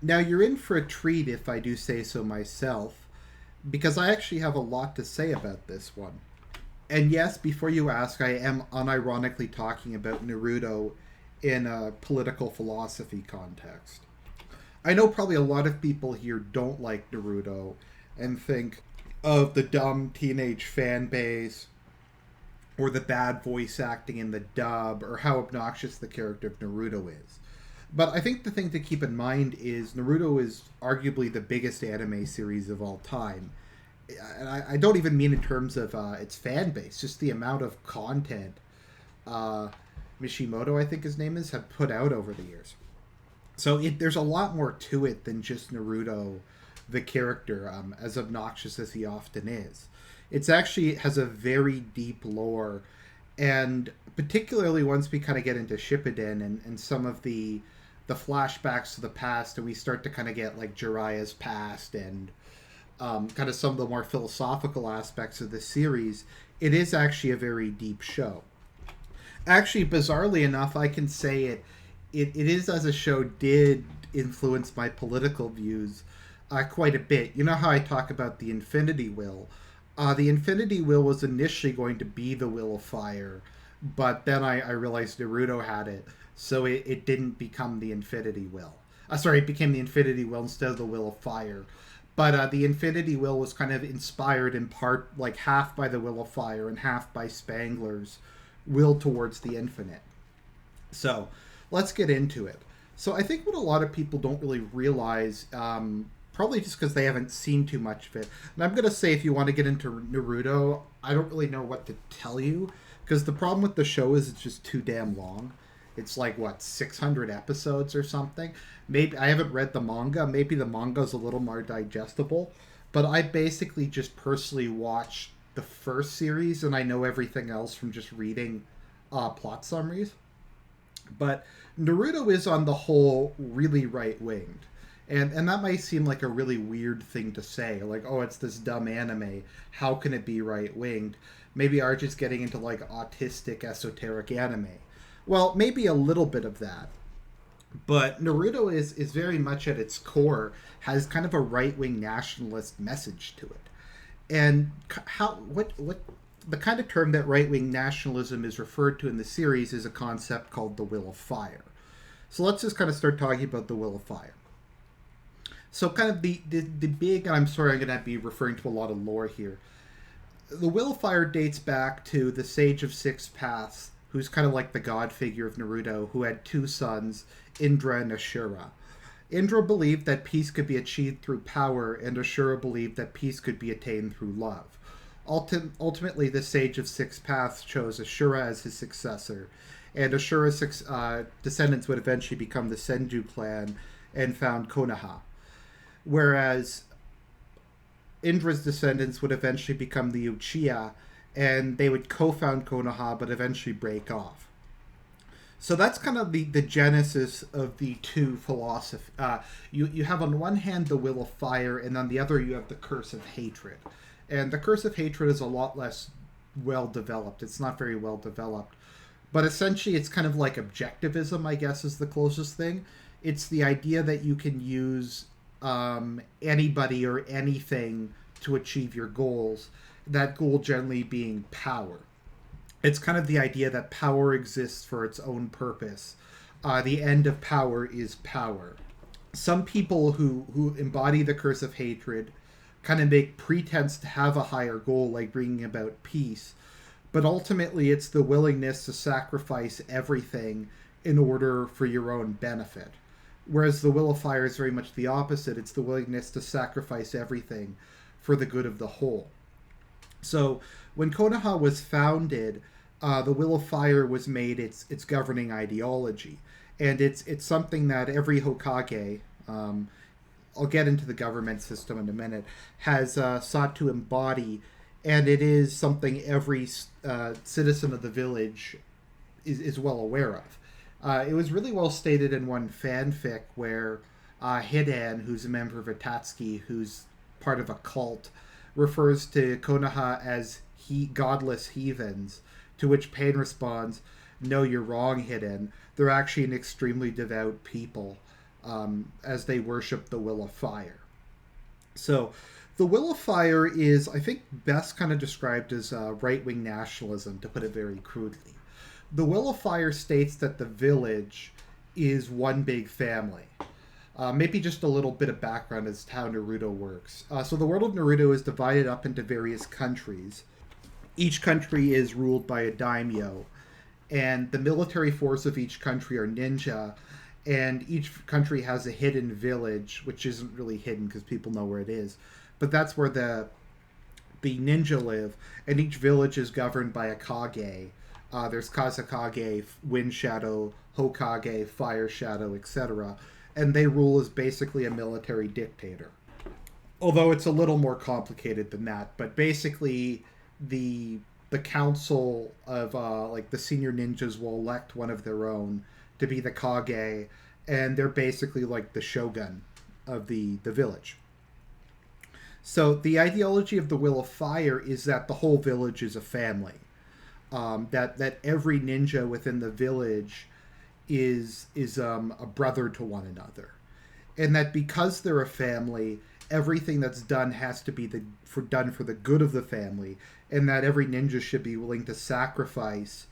Now, you're in for a treat if I do say so myself, because I actually have a lot to say about this one. And yes, before you ask, I am unironically talking about Naruto in a political philosophy context. I know probably a lot of people here don't like Naruto and think of the dumb teenage fan base or the bad voice acting in the dub or how obnoxious the character of Naruto is. But I think the thing to keep in mind is Naruto is arguably the biggest anime series of all time. And I don't even mean in terms of its fan base, just the amount of content uh, Mishimoto, I think his name is, have put out over the years. So there's a lot more to it than just Naruto, the character, as obnoxious as he often is. It's actually has a very deep lore, and particularly once we kind of get into Shippuden and some of the flashbacks to the past, and we start to kind of get like Jiraiya's past and kind of some of the more philosophical aspects of the series, it is actually a very deep show. Actually, bizarrely enough, I can say it is as a show did influence my political views quite a bit. You know how I talk about the Infinity Will? The Infinity Will was initially going to be the Will of Fire, but then I realized Naruto had it, so it didn't become the Infinity Will. Sorry, it became the Infinity Will instead of the Will of Fire. But the Infinity Will was kind of inspired in part, like half by the Will of Fire and half by Spangler's will towards the infinite. So let's get into it. So I think what a lot of people don't really realize, probably just because they haven't seen too much of it, and I'm going to say if you want to get into Naruto, I don't really know what to tell you, because the problem with the show is it's just too damn long. It's like what 600 episodes or something. Maybe I haven't read the manga. Maybe the manga's a little more digestible, but I basically just personally watched the first series, and I know everything else from just reading plot summaries. But Naruto is on the whole really right winged. And that might seem like a really weird thing to say. Like, oh, it's this dumb anime. How can it be right winged? Maybe Argent's getting into like autistic, esoteric anime. Well, maybe a little bit of that. But Naruto is very much at its core, has kind of a right wing nationalist message to it. And how what the kind of term that right wing nationalism is referred to in the series is a concept called the will of fire. So let's just kind of start talking about the will of fire. So kind of the big, and I'm sorry I'm going to be referring to a lot of lore here. The will of fire dates back to the Sage of Six Paths, who's kind of like the god figure of Naruto, who had two sons, Indra and Ashura. Indra believed that peace could be achieved through power, and Ashura believed that peace could be attained through love. Ultimately, the Sage of Six Paths chose Ashura as his successor, and Ashura's descendants would eventually become the Senju clan and found Konoha. Whereas Indra's descendants would eventually become the Uchiha, and they would co-found Konoha, but eventually break off. So that's kind of the genesis of the two philosophy. You have on one hand the will of fire, and on the other you have the curse of hatred. And the curse of hatred is a lot less well developed. It's not very well developed. But essentially it's kind of like objectivism, I guess, is the closest thing. It's the idea that you can use anybody or anything to achieve your goals. That goal generally being power. It's kind of the idea that power exists for its own purpose. The end of power is power. Some people who embody the curse of hatred kind of make pretense to have a higher goal, like bringing about peace, but ultimately it's the willingness to sacrifice everything in order for your own benefit. Whereas the will of fire is very much the opposite. It's the willingness to sacrifice everything for the good of the whole. So when Konoha was founded, the will of fire was made its governing ideology, and it's something that every Hokage, I'll get into the government system in a minute, has sought to embody, and it is something every citizen of the village is well aware of. It was really well stated in one fanfic where Hidan, who's a member of Akatsuki, who's part of a cult, refers to Konoha as godless heathens, to which Pain responds, "No, you're wrong, Hidan. They're actually an extremely devout people." as they worship the Will of Fire. So, the Will of Fire is, I think, best kind of described as right wing nationalism, to put it very crudely. The Will of Fire states that the village is one big family. Maybe just a little bit of background as to how Naruto works. So, the world of Naruto is divided up into various countries. Each country is ruled by a daimyo, and the military force of each country are ninja, and each country has a hidden village, which isn't really hidden because people know where it is, but that's where the ninja live, and each village is governed by a kage. There's Kazakage, Wind Shadow, Hokage, Fire Shadow, etc., and they rule as basically a military dictator. Although it's a little more complicated than that, but basically the council of like the senior ninjas will elect one of their own to be the kage, and they're basically like the shogun of the village. So the ideology of the Will of Fire is that the whole village is a family. That every ninja within the village is a brother to one another, and that because they're a family, everything that's done has to be done for the good of the family, and that every ninja should be willing to sacrifice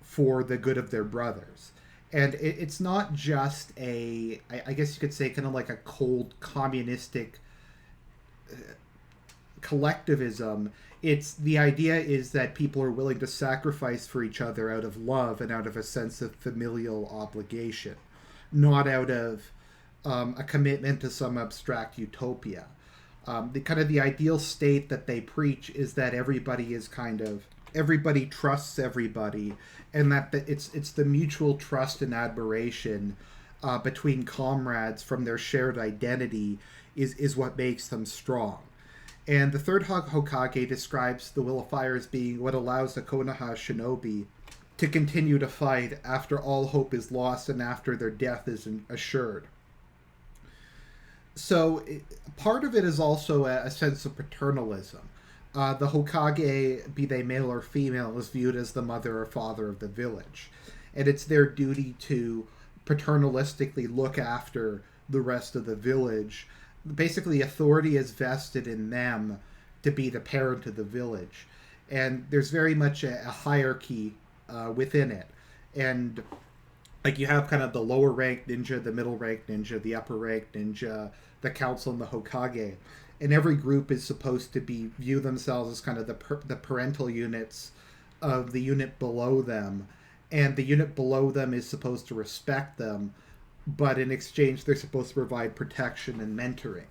for the good of their brothers. And it's not just I guess you could say, kind of like a cold communistic collectivism. It's the idea is that people are willing to sacrifice for each other out of love and out of a sense of familial obligation, not out of a commitment to some abstract utopia. The ideal state that they preach is that everybody trusts everybody, and that it's the mutual trust and admiration between comrades from their shared identity is what makes them strong. And the third Hokage describes the Will of Fire as being what allows the Konoha shinobi to continue to fight after all hope is lost and after their death is assured. So part of it is also a sense of paternalism. The Hokage, be they male or female, is viewed as the mother or father of the village. And it's their duty to paternalistically look after the rest of the village. Basically, authority is vested in them to be the parent of the village. And there's very much a hierarchy within it. And like you have kind of the lower ranked ninja, the middle ranked ninja, the upper ranked ninja, the council, and the Hokage. And every group is supposed to view themselves as kind of the parental units of the unit below them. And the unit below them is supposed to respect them, but in exchange they're supposed to provide protection and mentoring.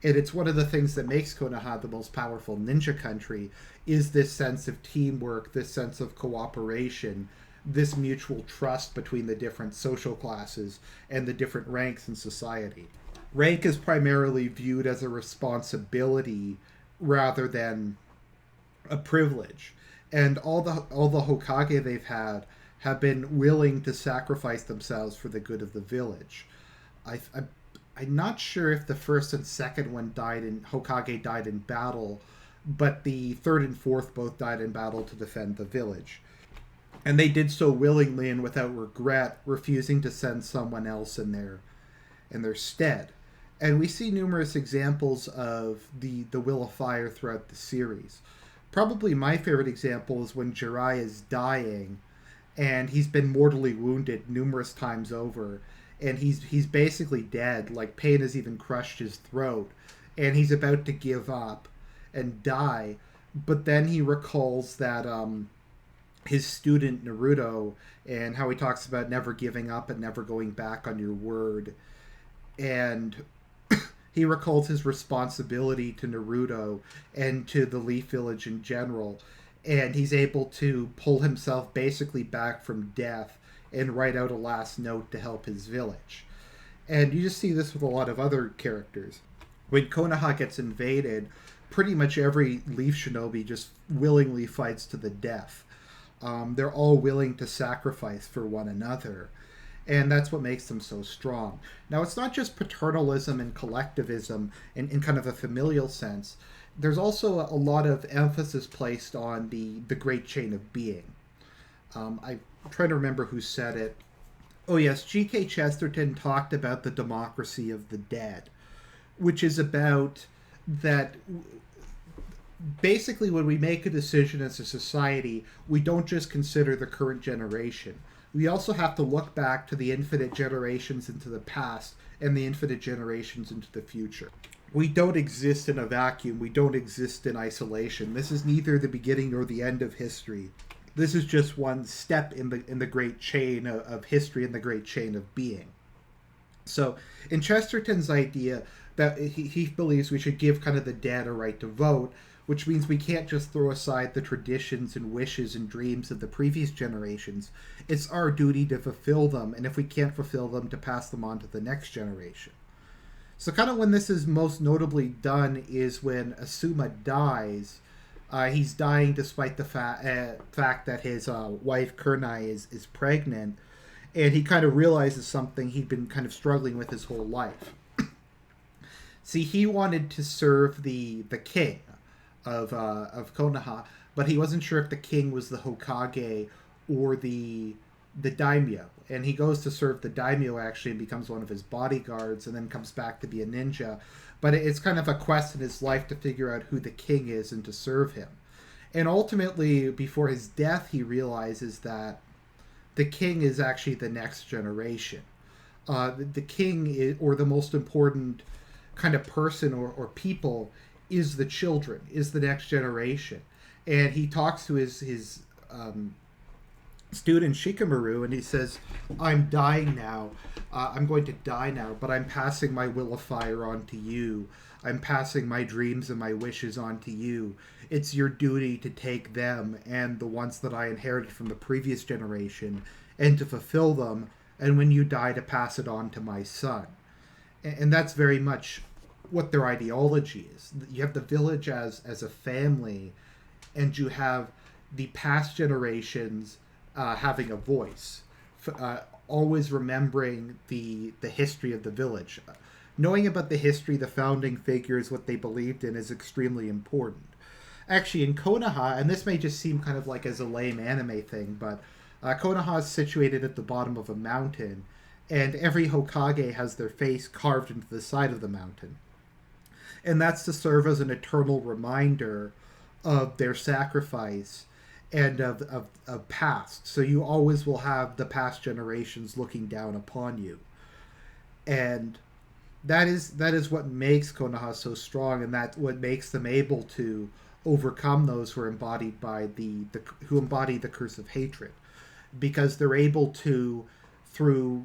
And it's one of the things that makes Konoha the most powerful ninja country, is this sense of teamwork, this sense of cooperation, this mutual trust between the different social classes and the different ranks in society. Rank is primarily viewed as a responsibility rather than a privilege. And all the Hokage they've had have been willing to sacrifice themselves for the good of the village. I'm not sure if the first and second one Hokage died in battle, but the third and fourth both died in battle to defend the village. And they did so willingly and without regret, refusing to send someone else in their stead. And we see numerous examples of the Will of Fire throughout the series. Probably my favorite example is when Jiraiya is dying, and he's been mortally wounded numerous times over, and he's basically dead. Like, pain has even crushed his throat, and he's about to give up and die. But then he recalls that his student Naruto, and how he talks about never giving up and never going back on your word. And he recalls his responsibility to Naruto and to the Leaf Village in general. And he's able to pull himself basically back from death and write out a last note to help his village. And you just see this with a lot of other characters. When Konoha gets invaded, pretty much every Leaf Shinobi just willingly fights to the death. They're all willing to sacrifice for one another. And that's what makes them so strong. Now, it's not just paternalism and collectivism in kind of a familial sense. There's also a lot of emphasis placed on the great chain of being. I'm trying to remember who said it. Oh, yes, G.K. Chesterton talked about the democracy of the dead, which is about that basically when we make a decision as a society, we don't just consider the current generation. We also have to look back to the infinite generations into the past and the infinite generations into the future. We don't exist in a vacuum. We don't exist in isolation. This is neither the beginning nor the end of history. This is just one step in the great chain of history and the great chain of being. So, in Chesterton's idea that he believes we should give kind of the dead a right to vote, which means we can't just throw aside the traditions and wishes and dreams of the previous generations. It's our duty to fulfill them, and if we can't fulfill them, to pass them on to the next generation. So, kind of when this is most notably done is when Asuma dies. He's dying despite the fact that his wife Kurnai is pregnant, and he kind of realizes something he'd been kind of struggling with his whole life. See, he wanted to serve the king of Konoha, but he wasn't sure if the king was the Hokage or the daimyo. And he goes to serve the daimyo actually and becomes one of his bodyguards, and then comes back to be a ninja. But it's kind of a quest in his life to figure out who the king is and to serve him. And ultimately, before his death, he realizes that the king is actually the next generation. The king is, or the most important kind of person or people is the children, is the next generation. And he talks to his student Shikamaru, and he says, I'm dying now. I'm going to die now, but I'm passing my will of fire on to you. I'm passing my dreams and my wishes on to you. It's your duty to take them and the ones that I inherited from the previous generation and to fulfill them, and when you die, to pass it on to my son. And that's very much what their ideology is. You have the village as a family, and you have the past generations having a voice, always remembering the history of the village. Knowing about the history, the founding figures, what they believed in is extremely important. Actually, in Konoha, and this may just seem kind of like as a lame anime thing, but Konoha is situated at the bottom of a mountain, and every Hokage has their face carved into the side of the mountain. And that's to serve as an eternal reminder of their sacrifice and of past. So you always will have the past generations looking down upon you. And that is what makes Konoha so strong, and that's what makes them able to overcome those who are embodied by who embody the curse of hatred, because they're able to, through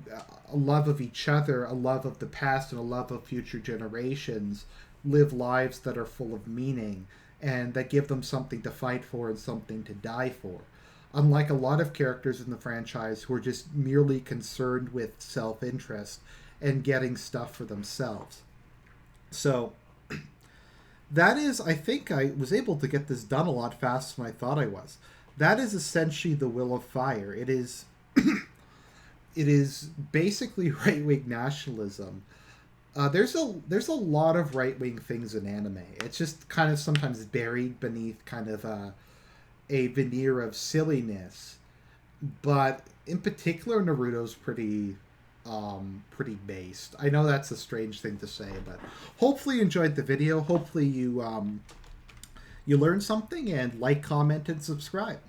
a love of each other, a love of the past, and a love of future generations, live lives that are full of meaning and that give them something to fight for and something to die for. Unlike a lot of characters in the franchise who are just merely concerned with self-interest and getting stuff for themselves. So that is, I think I was able to get this done a lot faster than I thought I was. That is essentially the Will of Fire. It is it is basically right-wing nationalism. There's a lot of right-wing things in anime. It's just kind of sometimes buried beneath kind of a veneer of silliness. But in particular, Naruto's pretty based. I know that's a strange thing to say, but hopefully you enjoyed the video. Hopefully you learned something, and like, comment, and subscribe.